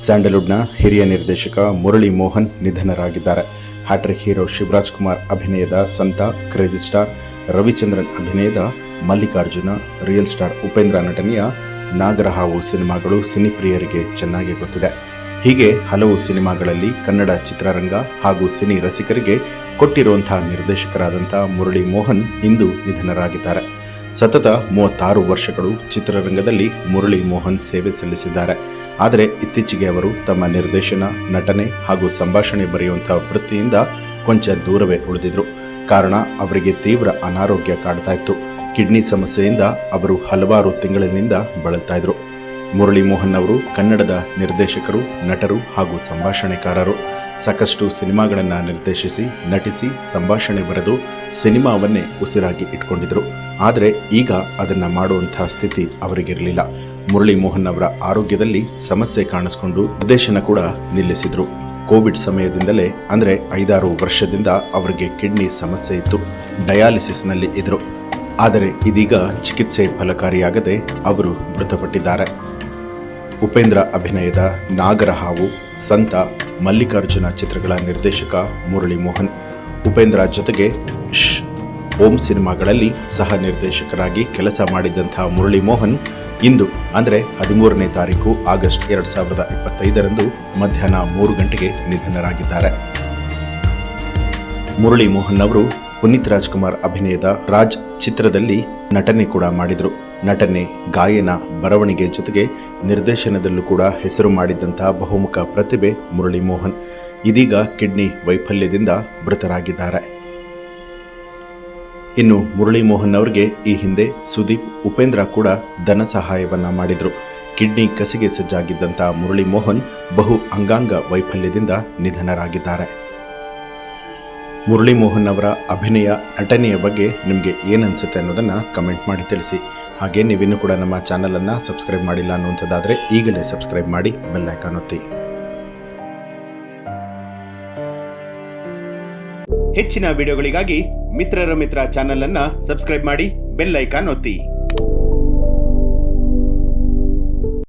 ಸ್ಯಾಂಡಲ್ವುಡ್ನ ಹಿರಿಯ ನಿರ್ದೇಶಕ ಮುರಳಿ ಮೋಹನ್ ನಿಧನರಾಗಿದ್ದಾರೆ. ಹ್ಯಾಟ್ರಿಕ್ ಹೀರೋ ಶಿವರಾಜ್ ಕುಮಾರ್ ಅಭಿನಯದ ಸಂತ, ಕ್ರೇಜಿ ಸ್ಟಾರ್ ರವಿಚಂದ್ರನ್ ಅಭಿನಯದ ಮಲ್ಲಿಕಾರ್ಜುನ, ರಿಯಲ್ ಸ್ಟಾರ್ ಉಪೇಂದ್ರ ನಟನೆಯ ನಾಗರಹಾವು ಸಿನಿಮಾಗಳು ಸಿನಿಪ್ರಿಯರಿಗೆ ಚೆನ್ನಾಗಿ ಗೊತ್ತಿದೆ. ಹೀಗೆ ಹಲವು ಸಿನಿಮಾಗಳಲ್ಲಿ ಕನ್ನಡ ಚಿತ್ರರಂಗ ಹಾಗೂ ಸಿನಿ ರಸಿಕರಿಗೆ ಕೊಟ್ಟಿರುವಂತಹ ನಿರ್ದೇಶಕರಾದಂಥ ಮುರಳಿ ಮೋಹನ್ ಇಂದು ನಿಧನರಾಗಿದ್ದಾರೆ. ಸತತ 36 ವರ್ಷಗಳು ಚಿತ್ರರಂಗದಲ್ಲಿ ಮುರಳಿ ಮೋಹನ್ ಸೇವೆ ಸಲ್ಲಿಸಿದ್ದಾರೆ. ಆದರೆ ಇತ್ತೀಚೆಗೆ ಅವರು ತಮ್ಮ ನಿರ್ದೇಶನ, ನಟನೆ ಹಾಗೂ ಸಂಭಾಷಣೆ ಬರೆಯುವಂಥ ವೃತ್ತಿಯಿಂದ ಕೊಂಚ ದೂರವೇ ಉಳಿದಿದ್ರು. ಕಾರಣ, ಅವರಿಗೆ ತೀವ್ರ ಅನಾರೋಗ್ಯ ಕಾಡ್ತಾ ಇತ್ತು. ಕಿಡ್ನಿ ಸಮಸ್ಯೆಯಿಂದ ಅವರು ಹಲವಾರು ತಿಂಗಳಿನಿಂದ ಬಳಲ್ತಾ ಇದ್ರು. ಮುರಳಿ ಮೋಹನ್ ಅವರು ಕನ್ನಡದ ನಿರ್ದೇಶಕರು, ನಟರು ಹಾಗೂ ಸಂಭಾಷಣೆಕಾರರು. ಸಾಕಷ್ಟು ಸಿನಿಮಾಗಳನ್ನು ನಿರ್ದೇಶಿಸಿ, ನಟಿಸಿ, ಸಂಭಾಷಣೆ ಬರೆದು ಸಿನಿಮಾವನ್ನೇ ಉಸಿರಾಗಿ ಇಟ್ಕೊಂಡಿದ್ರು. ಆದರೆ ಈಗ ಅದನ್ನು ಮಾಡುವಂಥ ಸ್ಥಿತಿ ಅವರಿಗಿರಲಿಲ್ಲ. ಮುರಳಿ ಮೋಹನ್ ಅವರ ಆರೋಗ್ಯದಲ್ಲಿ ಸಮಸ್ಯೆ ಕಾಣಿಸ್ಕೊಂಡು ನಿರ್ದೇಶನ ಕೂಡ ನಿಲ್ಲಿಸಿದ್ರು. ಕೋವಿಡ್ ಸಮಯದಿಂದಲೇ ಅಂದರೆ 5-6 ವರ್ಷದಿಂದ ಅವರಿಗೆ ಕಿಡ್ನಿ ಸಮಸ್ಯೆ ಇತ್ತು. ಡಯಾಲಿಸಿಸ್ನಲ್ಲಿ ಇದ್ರು. ಆದರೆ ಇದೀಗ ಚಿಕಿತ್ಸೆ ಫಲಕಾರಿಯಾಗದೆ ಅವರು ಮೃತಪಟ್ಟಿದ್ದಾರೆ. ಉಪೇಂದ್ರ ಅಭಿನಯದ ನಾಗರಹಾವು, ಸಂತ, ಮಲ್ಲಿಕಾರ್ಜುನ ಚಿತ್ರಗಳ ನಿರ್ದೇಶಕ ಮುರಳಿ ಮೋಹನ್. ಉಪೇಂದ್ರ ಜೊತೆಗೆ ಓಂ ಸಿನಿಮಾಗಳಲ್ಲಿ ಸಹ ನಿರ್ದೇಶಕರಾಗಿ ಕೆಲಸ ಮಾಡಿದ್ದಂಥ ಮುರಳಿ ಮೋಹನ್ ಇಂದು ಅಂದರೆ 13ನೇ ತಾರೀಕು ಆಗಸ್ಟ್ 2025ರಂದು ಮಧ್ಯಾಹ್ನ 3 ಗಂಟೆಗೆ ನಿಧನರಾಗಿದ್ದಾರೆ. ಮುರಳಿ ಮೋಹನ್ ಅವರು ಪುನೀತ್ ರಾಜ್ಕುಮಾರ್ ಅಭಿನಯದ ರಾಜ್ ಚಿತ್ರದಲ್ಲಿ ನಟನೆ ಕೂಡ ಮಾಡಿದರು. ನಟನೆ, ಗಾಯನ, ಬರವಣಿಗೆ ಜೊತೆಗೆ ನಿರ್ದೇಶನದಲ್ಲೂ ಕೂಡ ಹೆಸರು ಮಾಡಿದ್ದಂತಹ ಬಹುಮುಖ ಪ್ರತಿಭೆ ಮುರಳಿ ಮೋಹನ್. ಇದೀಗ ಕಿಡ್ನಿ ವೈಫಲ್ಯದಿಂದ ಮೃತರಾಗಿದ್ದಾರೆ. ಇನ್ನು ಮುರಳಿ ಮೋಹನ್ ಅವರಿಗೆ ಈ ಹಿಂದೆ ಸುದೀಪ್, ಉಪೇಂದ್ರ ಕೂಡ ಧನ ಸಹಾಯವನ್ನ ಮಾಡಿದ್ರು. ಕಿಡ್ನಿ ಕಸಿಗೆ ಸಜ್ಜಾಗಿದ್ದಂಥ ಮುರಳಿ ಮೋಹನ್ ಬಹು ಅಂಗಾಂಗ ವೈಫಲ್ಯದಿಂದ ನಿಧನರಾಗಿದ್ದಾರೆ. ಮುರಳಿ ಮೋಹನ್ ಅವರ ಅಭಿನಯ, ನಟನೆಯ ಬಗ್ಗೆ ನಿಮಗೆ ಏನನ್ಸುತ್ತೆ ಅನ್ನೋದನ್ನು ಕಮೆಂಟ್ ಮಾಡಿ ತಿಳಿಸಿ. ಹಾಗೆ ನೀವಿನ್ನೂ ಕೂಡ ನಮ್ಮ ಚಾನಲನ್ನು ಸಬ್ಸ್ಕ್ರೈಬ್ ಮಾಡಿಲ್ಲ ಅನ್ನುವಂಥದ್ದಾದರೆ ಈಗಲೇ ಸಬ್ಸ್ಕ್ರೈಬ್ ಮಾಡಿ ಬೆಲ್ ಐಕಾನ್ ಒತ್ತಿ. ಹೆಚ್ಚಿನ ವಿಡಿಯೋಗಳಿಗಾಗಿ ಮಿತ್ರರ ಮಿತ್ರ ಚಾನಲ್ ಅನ್ನು ಸಬ್ಸ್ಕ್ರೈಬ್ ಮಾಡಿ ಬೆಲ್ ಐಕಾನ್ ಒತ್ತಿ.